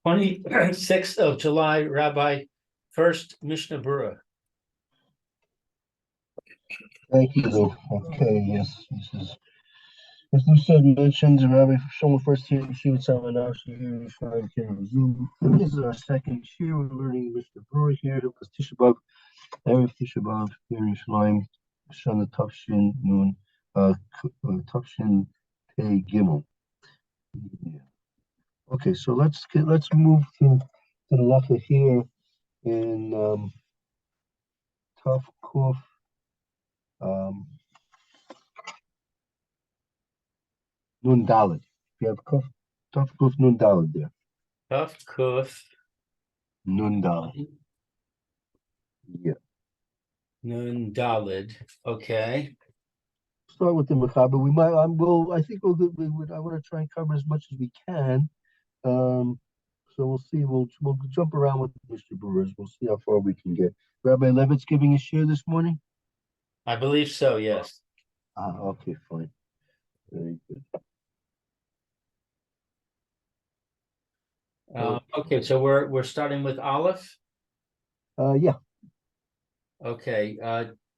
26th of July, Rabbi Furst, Mishna Berura. Thank you, Lou. Okay, yes, this is, as Lou said, mentioned, Rabbi Shlomo First here, Yeshiva Tzalman here, Yerushalayim here on Zoom. This is our second year. We're learning Mishna Berura here, Hilchos Tisha B'Av, Erev Tisha B'Av here in Yerushalayim, Shana Tafshin Nun, Tafshin Pei Gimel. Yeah. Okay, so let's move to the halacha here in Taf Kuf. Nun Daled. You have Taf Kuf Nun Daled there. Taf Kuf Nun Daled. Yeah. Nun Daled. Okay. Start with the Mechaber. We might. I think I want to try and cover as much as we can. So we'll see. We'll jump around with Mr. Brewers. We'll see how far we can get. Rabbi Levitt's giving a share this morning. I believe so. Yes. Okay, fine. Very good. Okay, so we're starting with Aleph. Yeah. Okay.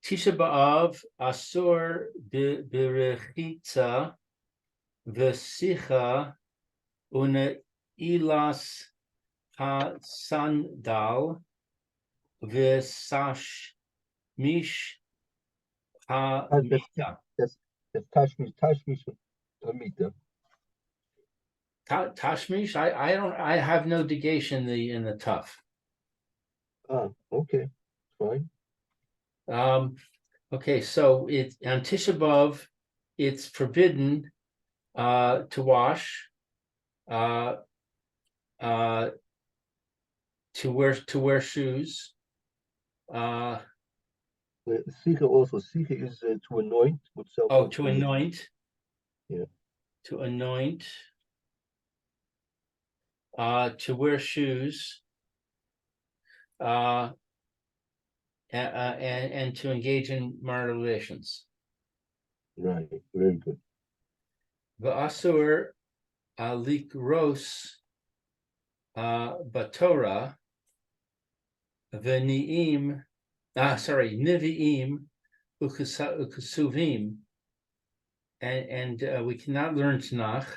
Tisha B'Av Asur B'Rechitza V'Sicha Una Ilas HaSandal V'Sash Mish HaMita. That's Tashmish Amita. Tashmish, I have no negation in the tough. Okay, fine. Okay, so it on Tisha B'Av, it's forbidden to wash, to wear shoes. Sikha also. Sikha is to anoint with self. Oh, to anoint. Yeah. To anoint. To wear shoes. And to engage in marital relations. Right. Very good. V'asur likros batorah v'niim. Nivi'im ukesuvim, and we cannot learn Tanakh.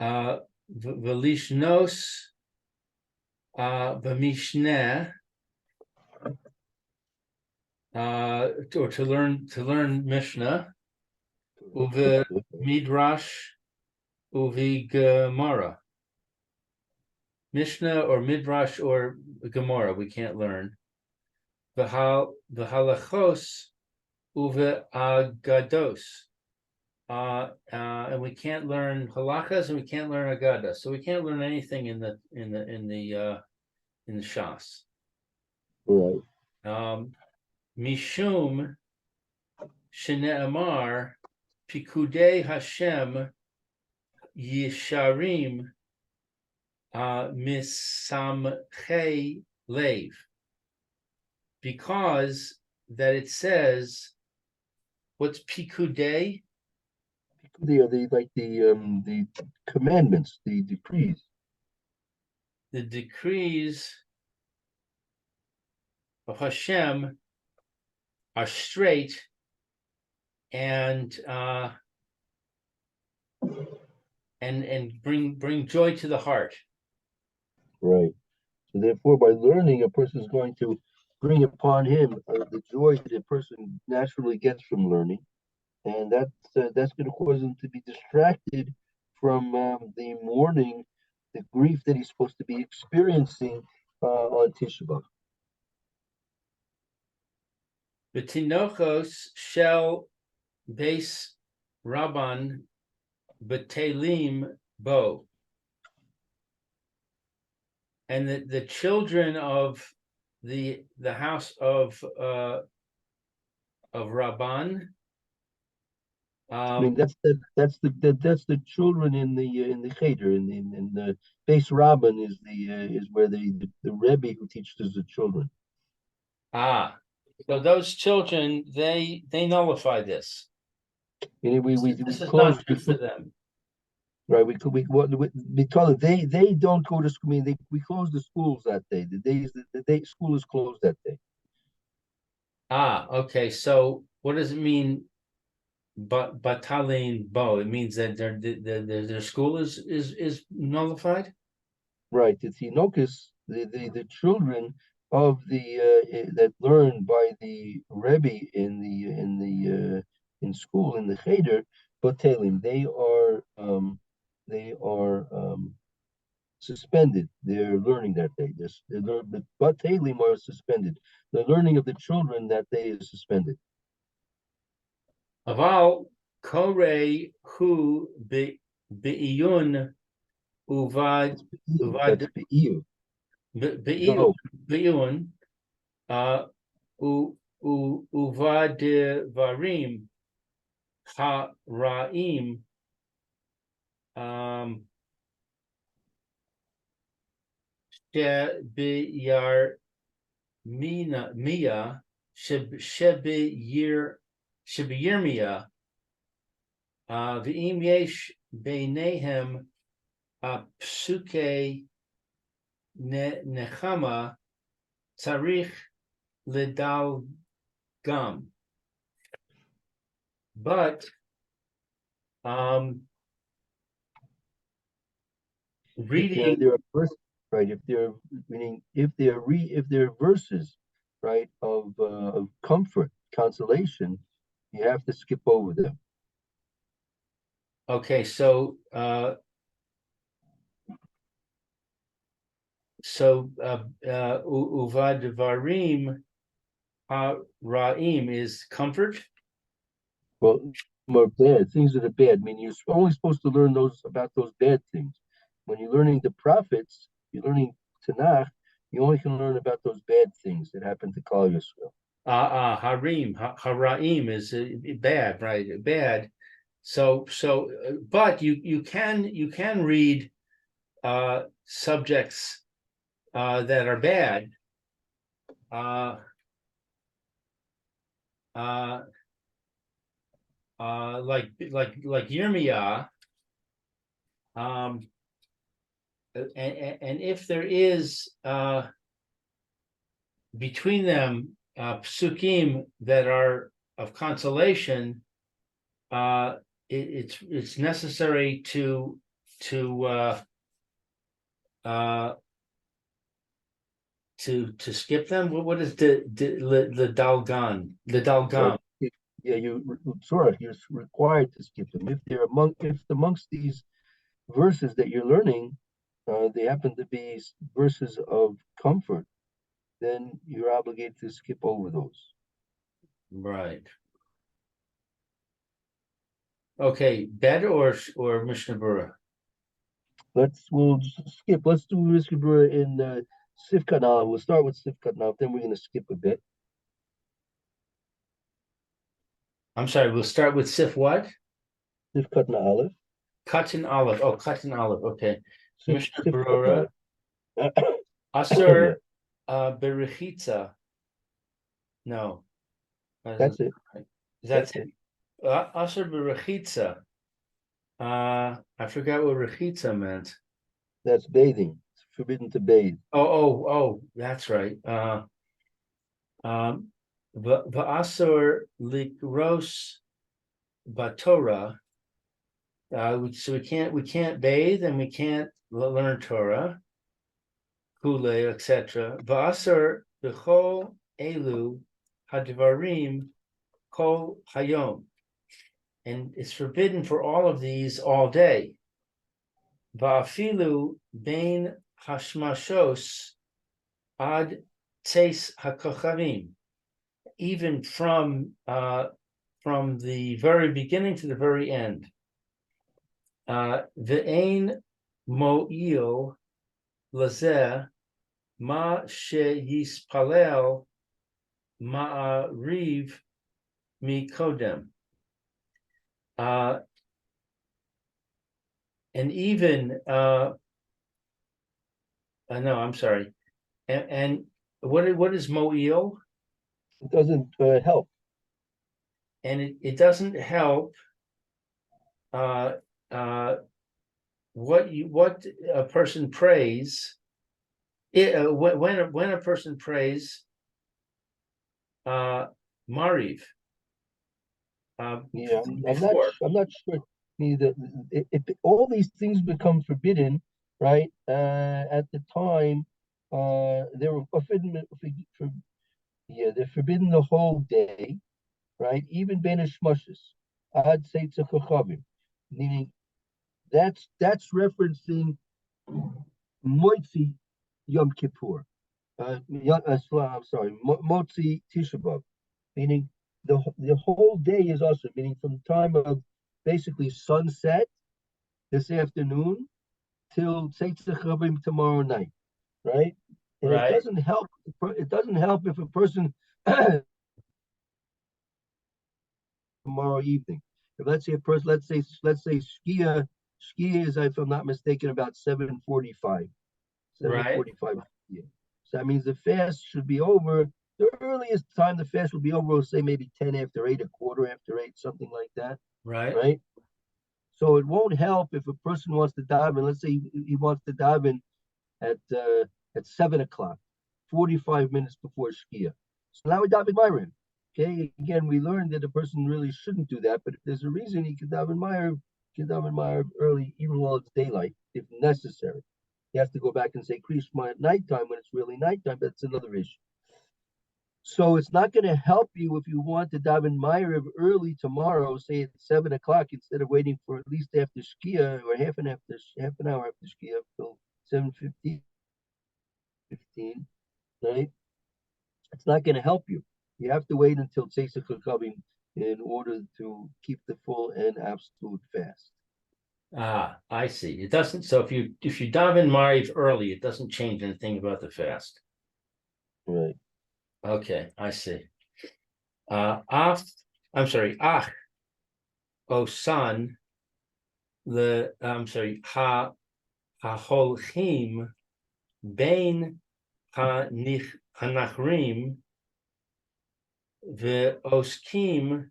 V'lishnos v'mishneh, or to learn Mishnah, uve midrash, uve Gemara. Mishnah or midrash or Gemara we can't learn. V'halachos uve agados, and we can't learn halachas and we can't learn agadas. So we can't learn anything in the Shas. Right. Mishum shene'amar pikudei Hashem yisharim misamchei lev. Because that it says, what's pikudei? They are the commandments, the decrees. The decrees of Hashem are straight and bring joy to the heart. Right. So therefore, by learning, a person is going to bring upon him the joy that a person naturally gets from learning, and that's going to cause him to be distracted from the mourning, the grief that he's supposed to be experiencing on Tisha B'Av. V'tinochos shel beis Rabban b'telim bo. And the children of the house of Rabban. I mean that's the children in the cheder in the base Rabban is where the Rebbe who teaches the children. So those children they nullify this. And This is not good for them. right? We tell it they don't go to school. I mean, we close the schools that day. The day school is closed that day. Okay. So what does it mean? But batalin bo, it means that their school is nullified. Right. The Tinokus, the children of the that learn by the Rebbe in school in the Cheder, Batelim, they are suspended. They're learning that day. The Batelim are suspended. The learning of the children that day is suspended. Aval kore hu beiyun uvad That's uvad Be'iyuv. beiyun Go. beiyun uvad varim ha raim she Mina Mia Shebe Yirmia V'im Yesh Beinehem Psuke Nechama Tzarich Ledal Gam. But reading There are verses, right? If there are verses, right, of comfort, consolation, you have to skip over them. okay, so Uvad Varim Ra'im is comfort. Well, more bad things that are bad. I mean, you're only supposed to learn those about those bad things. When you're learning the prophets, you're learning Tanakh. You only can learn about those bad things that happen to Klal Yisrael. Haraim is bad, right? Bad. But you can read subjects that are bad. Like Yirmiyah, and if there is between them psukim that are of consolation, it's necessary to skip them. What is the dalgan? The dalgam. Yeah, you're required to skip them if amongst these verses that you're learning, they happen to be verses of comfort, then you're obligated to skip over those. Right. Okay, bed or Mishnah Berura? We'll just skip. Let's do Mishnah Berura in Sifkat now. We'll start with Sifkat now, then we're going to skip a bit. I'm sorry, we'll start with Sif what? Sifkat na Aleph. Cotton olive. Oh, cotton olive. Okay. Mishnah Sifkat Berura. na Asur Berechitza. No. That's it. That's it. Asur Berechitza. I forgot what Rechitza meant. That's bathing. It's forbidden to bathe. Oh, that's right. V'asur likros batorah. So we can't bathe and we can't learn Torah, Kule, etc. V'asur b'chol elu hadvarim kol hayom, and it's forbidden for all of these all day. Va'afilu bein hashmashos ad tzeis hakochavim, even from the very beginning to the very end. Ve'ein mo'il lazeh ma sheyispalel ma'ariv mikodem. And even no, I'm sorry. And what is mo'il? It doesn't help. And it doesn't help what a person prays, when a person prays Mariv Yeah, before, I'm not sure. Neither if all these things become forbidden, right? At the time, they were forbidden. For, yeah, they're forbidden the whole day, right? Even ben shmoshes, I'd say it's a chachavim, meaning that's referencing Moitzi Yom Kippur. I'm sorry, Motzi Tisha B'av, meaning the whole day is also meaning from the time of basically sunset this afternoon till Tzeitzeh Chavim tomorrow night, right? And it right, doesn't help. It doesn't help if a person tomorrow evening. If let's say a person, let's say Shkia is, if I'm not mistaken, about 7:45. right, 7:45. Yeah. So that means the fast should be over. The earliest time the fast will be over, we'll say maybe 10 after 8, a quarter after 8, something like that, right, right? So it won't help if a person wants to dive in. Let's say he wants to dive in at uh, at 7 o'clock, 45 minutes before Shkia. So now we dive in Myron. Okay, again, we learned that a person really shouldn't do that, but if there's a reason he can dive in Myron, he can dive in Myron early, even while it's daylight, if necessary. He has to go back and say Krishma at nighttime when it's really nighttime. That's another issue. So it's not going to help you if you want to daven Ma'ariv early tomorrow, say at 7 o'clock, instead of waiting for at least after Shkia or half an hour after Shkia till 7:15, right? It's not going to help you. You have to wait until Tzeitzeh Chachavim in order to keep the full and absolute fast. I see. It doesn't. So if you daven Mariv early, it doesn't change anything about the fast. Right. Okay, I see. Af, I'm sorry, Ach, oh son, I'm sorry, Holchim Bein Hanachrim Ve'oskim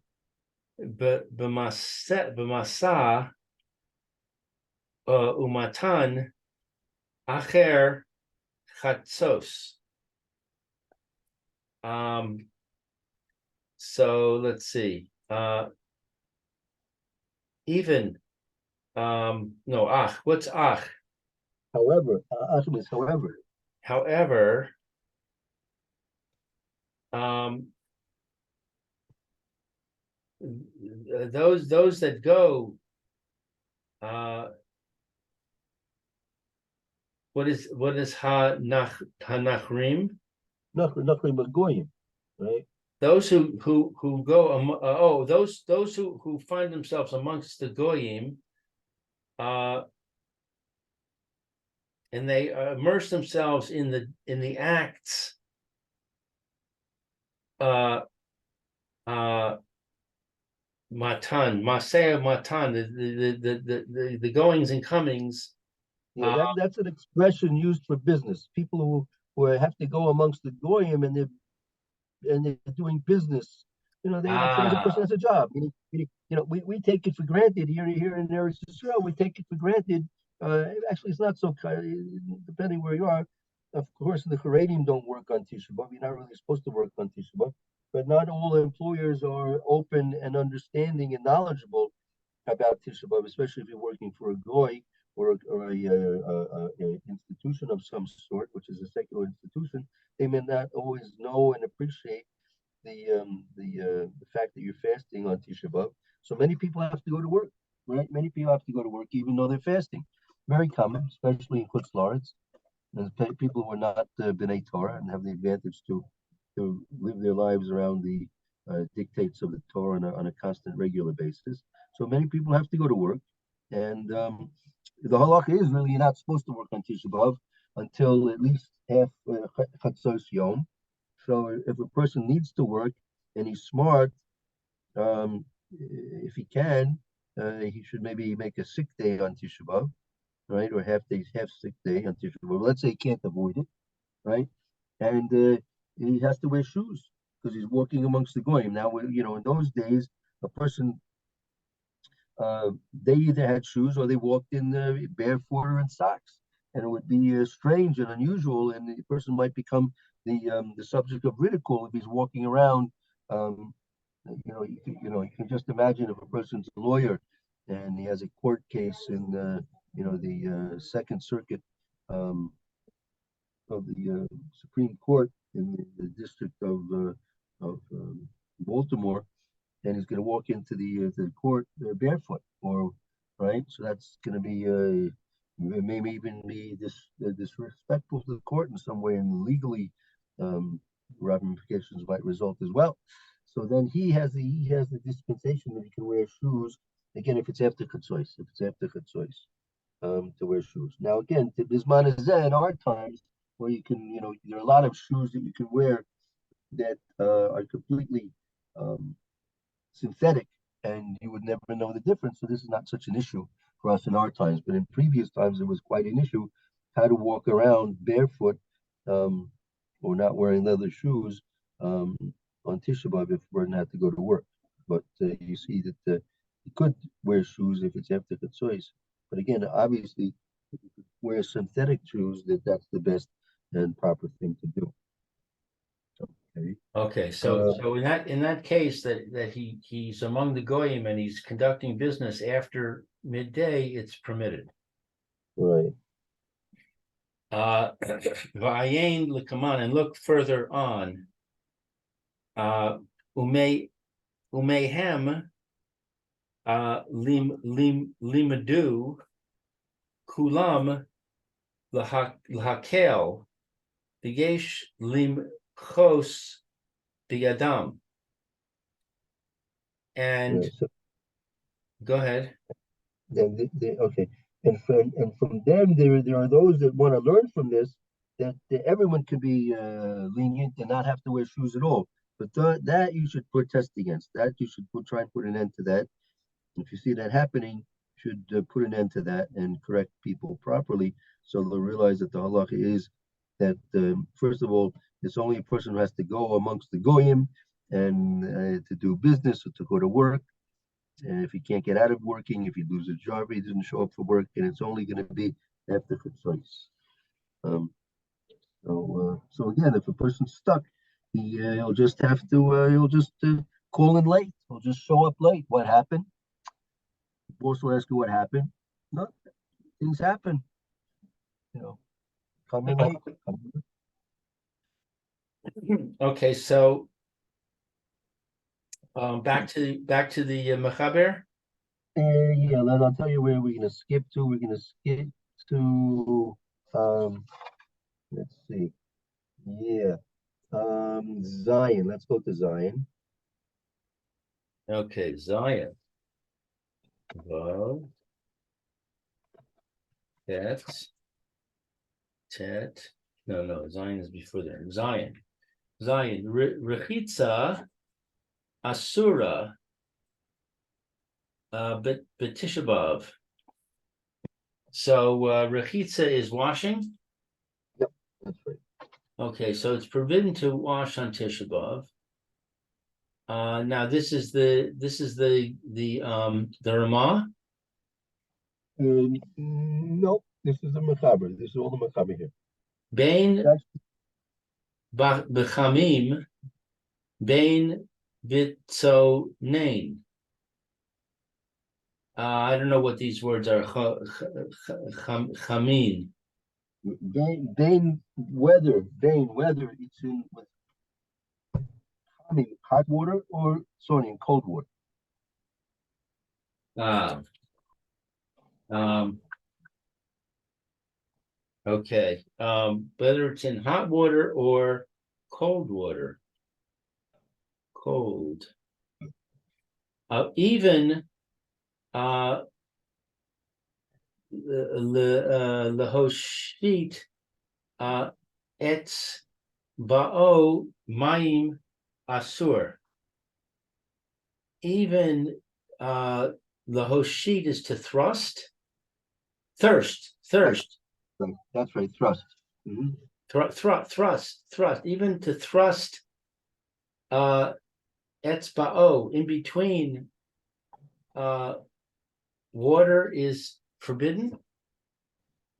B'masa Umatan Acher Chatzos. So let's see. Even no, ach, what's ach? However, Achim however. However, those that go, what is hanachrim? Nachrim Goyim, right? Those who go those who find themselves amongst the goyim, and they immerse themselves in the acts, matan, maseh matan, the goings and comings. Yeah, that's an expression used for business. People who have to go amongst the goyim and they're doing business. It's as a person has a job. We take it for granted here in Eretz Yisrael. We take it for granted. Actually, it's not so. Depending where you are, of course, the Haredim don't work on Tisha B'av. You're not really supposed to work on Tisha B'av, but not all employers are open and understanding and knowledgeable about Tisha B'av, especially if you're working for a goy or a institution of some sort, which is a secular institution. They may not always know and appreciate the fact that you're fasting on Tisha B'av. So many people have to go to work, right? Many people have to go to work even though they're fasting. Very common, especially in Chutz La'aretz. There's people who are not B'nai Torah and have the advantage to live their lives around the dictates of the Torah on a constant, regular basis. So many people have to go to work, and the halacha is really you're not supposed to work on Tisha B'av until at least half Chatzos Yom. So if a person needs to work and he's smart, if he can, he should maybe make a sick day on Tisha B'av, right, or half sick day on Tisha B'av. Let's say he can't avoid it, right, and he has to wear shoes because he's walking amongst the goyim. Now, in those days, a person they either had shoes or they walked in barefoot or in socks, and it would be strange and unusual, and the person might become the subject of ridicule if he's walking around. Um, you can just imagine if a person's a lawyer and he has a court case in the Second Circuit um, of the Supreme Court in the District of Baltimore, and he's going to walk into the court barefoot, or right. So that's going to be maybe even be disrespectful to the court in some way, and legally um, ramifications might result as well. So then he has the dispensation that he can wear shoes again if it's after choice, to wear shoes. Now again, to Bisman is in our times where you can there are a lot of shoes that you can wear that are completely um, synthetic, and you would never know the difference. So this is not such an issue for us in our times, but in previous times it was quite an issue how to walk around barefoot um, or not wearing leather shoes um, on Tisha B'av if one had to go to work. But you see that you could wear shoes if it's after the choice. But again, obviously, if you could wear synthetic shoes, that's the best and proper thing to do. Okay. Okay, so in that case that he's among the goyim and he's conducting business after midday, it's permitted. Right. V'ayin l'kaman, and look further on. Umehem limadu kulam l'hakel v'yesh limchos biyadam. And Yeah, so go ahead. then okay, and from them there are those that want to learn from this that everyone can be lenient and not have to wear shoes at all. But that you should protest against. That you should try and put an end to that. If you see that happening, you should put an end to that and correct people properly, so they'll realize that the halacha is that first of all, it's only a person who has to go amongst the goyim and to do business or to go to work. And if he can't get out of working, if he loses a job, he doesn't show up for work, and it's only going to be after choice. So again, if a person's stuck, he'll just have to he'll just call in late. He'll just show up late. What happened? The boss will ask you what happened. No, things happen. You know, come in late. Okay, so back to the mechaber. Yeah, then I'll tell you where we're gonna skip to. We're gonna skip to let's see. Yeah. Zion. Let's go to Zion. Okay, Zion. Vav. Tet. No, Zion is before there. Zion. Rechitza Asura Tisha B'av. So Rechitza is washing. Yep, that's right. Okay, so it's forbidden to wash on Tisha B'av. Now this is the Ramah. No, this is the Macabre. This is all the Macabre here. Bain B'chamim Bain Bitzonain. I don't know what these words are. Chamin. Bain weather. It's in with hot water or sorry, in cold water. Okay. Whether it's in hot water or cold water. Cold. Even lehoshit etz ba'o mayim asur. Even lehoshit is to thrust. Thirst. Right. That's right. Thrust. Mm-hmm. Thrust. Even to thrust etzba'o in between water is forbidden?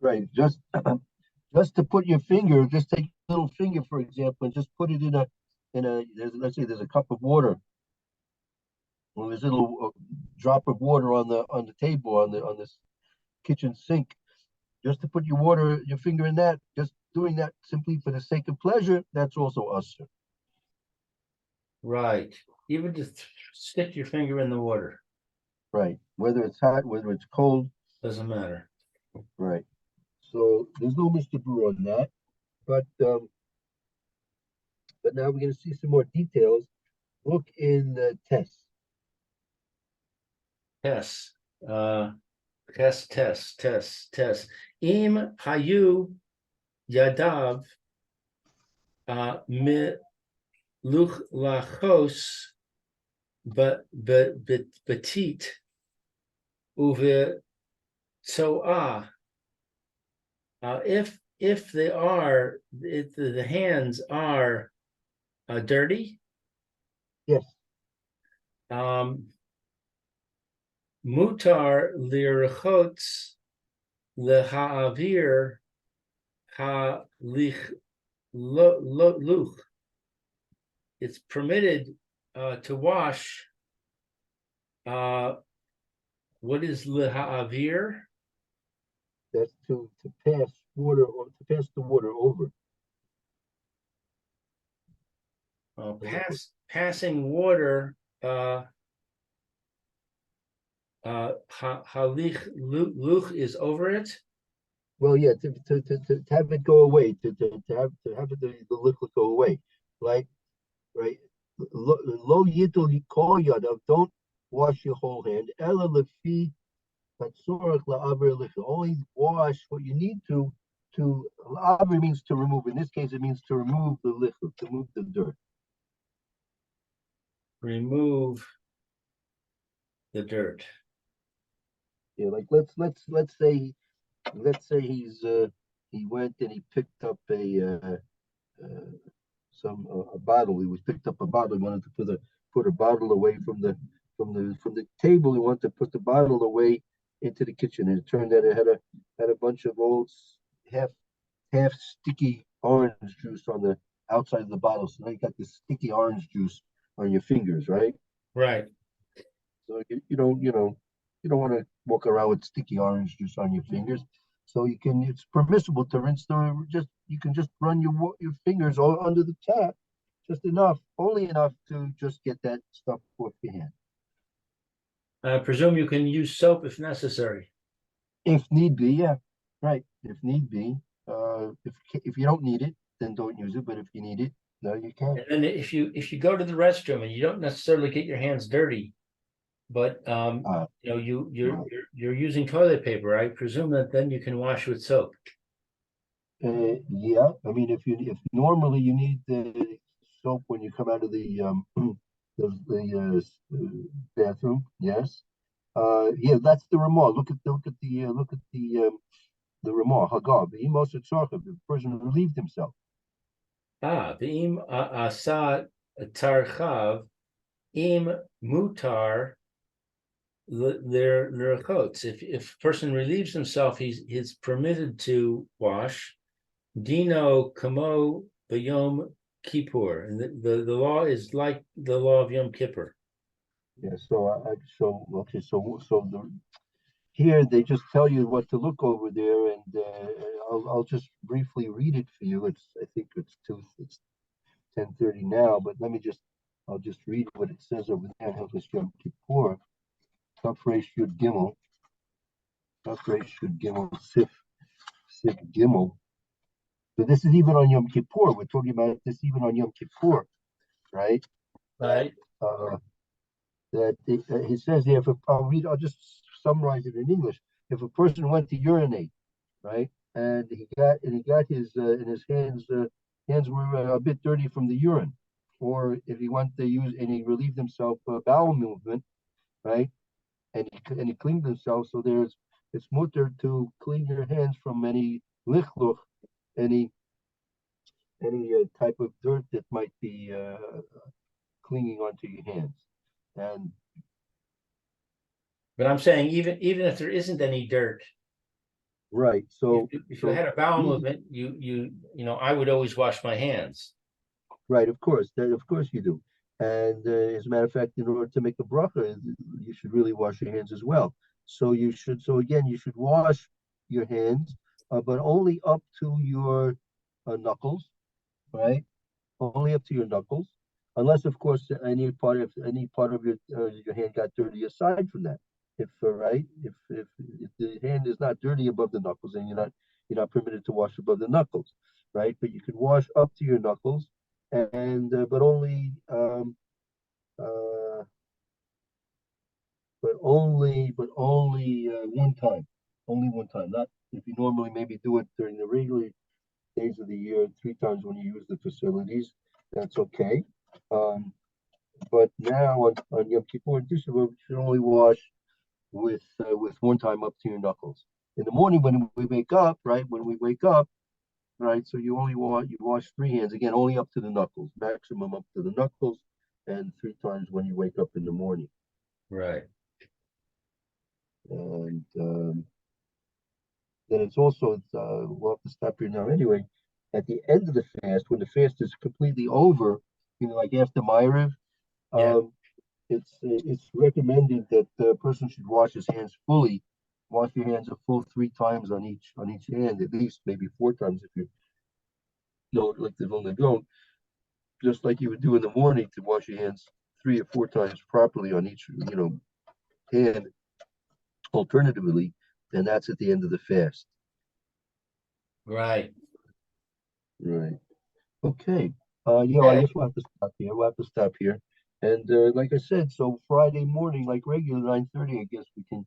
Right. Just to put your finger, just take a little finger, for example, and just put it let's say there's a cup of water, or there's a little drop of water on the table on this kitchen sink. Just to put your finger in that, just doing that simply for the sake of pleasure, that's also usher. Right. Even to stick your finger in the water. Right. Whether it's hot, whether it's cold, Doesn't matter. right. So there's no Mr. Brew on that. But now we're going to see some more details. Look in the test. Test. Test. Im hayu yadav mi luch lachos betit uve tsoah. If they are, if the hands are dirty, Yes. Mutar lirchotz leha'avir ha'lich luch. It's permitted to wash. What is leha'avir? That's to pass water or to pass the water over. Passing water. Halich luch is over it. Well, yeah, to have it go away, to have the liquid go away, like right. Lo yitol kol yadav. Don't wash your whole hand. Ela lefi hatzorach la'aver licha. Only wash what you need to. La'aver means to remove. In this case, it means to remove the liquid, to remove the dirt. Remove the dirt. Yeah, like let's say he went and he picked up a bottle. He was picked up a bottle. He wanted to put a bottle away from the table. He wanted to put the bottle away into the kitchen, and it turned out it had a bunch of old half sticky orange juice on the outside of the bottle. So now you got this sticky orange juice on your fingers, right? Right. So you don't want to walk around with sticky orange juice on your fingers. So it's permissible to rinse you can just run your fingers all under the tap, just enough, only enough to just get that stuff off your hand. I presume you can use soap if necessary. If need be, yeah, right. If need be, if you don't need it, then don't use it. But if you need it, no, you can. And then if you go to the restroom and you don't necessarily get your hands dirty, but you're using toilet paper, I presume that then you can wash with soap. Yeah, I mean, if normally you need the soap when you come out of the bathroom, yes. Yeah, that's the Ramah. The Ramah Hagav. The the person relieved himself. V'im asa tarchav im mutar lirchotz. If a person relieves himself, he's permitted to wash. Dino kamo b'yom kippur, and the law is like the law of Yom Kippur. Yeah. Here they just tell you what to look over there, and I'll just briefly read it for you. I think it's 10:30 now, but I'll just read what it says over there. Hilchos Yom Kippur, Taf Reish Yud Gimel, Sif Gimel. So this is even on Yom Kippur. We're talking about this even on Yom Kippur, right? Right. He says here. I'll just summarize it in English. If a person went to urinate, right, and he got his in his hands were a bit dirty from the urine, or if he went to use and he relieved himself bowel movement, right, and he cleaned himself. So it's mutter to clean your hands from any lichluch, any type of dirt that might be clinging onto your hands. And But I'm saying even if there isn't any dirt, Right. So if you had a bowel movement, I would always wash my hands. right, of course, of course you do. And as a matter of fact, in order to make a bracha, you should really wash your hands as well. So again, you should wash your hands, but only up to your knuckles, right? Only up to your knuckles, unless, of course, any part of your hand got dirty aside from that. If right, if the hand is not dirty above the knuckles, then you're not permitted to wash above the knuckles, right? But you can wash up to your knuckles, and uh, but only only one time. Not if you normally maybe do it during the regular days of the year, 3 times when you use the facilities. That's okay. Um, but now on Yom Kippur and Tisha B'Av, you should only wash with one time up to your knuckles. In the morning when we wake up, right? When we wake up, right? So you wash 3 hands again, only up to the knuckles, maximum up to the knuckles, and 3 times when you wake up in the morning. Right. And then we'll have to stop here now anyway. At the end of the fast, when the fast is completely over, like after Ma'ariv, Yeah. it's recommended that the person should wash his hands fully. Wash your hands a full 3 times on each hand, at least maybe 4 times if you don't like to only go. Just like you would do in the morning to wash your hands 3 or 4 times properly on each hand. Alternatively, then that's at the end of the fast. Right. Right. Okay. I Okay. guess we'll have to stop here. We'll have to stop here. And like I said, so Friday morning, like regular 9:30, I guess we can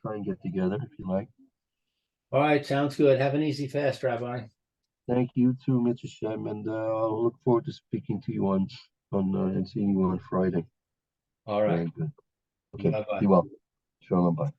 try and get together if you like. All right. Sounds good. Have an easy fast, Rabbi. Thank you too, Mr. Shem, and I'll look forward to speaking to you on and seeing you on Friday. All right. Very good. Okay. Bye bye. Be well. Shalom. Bye.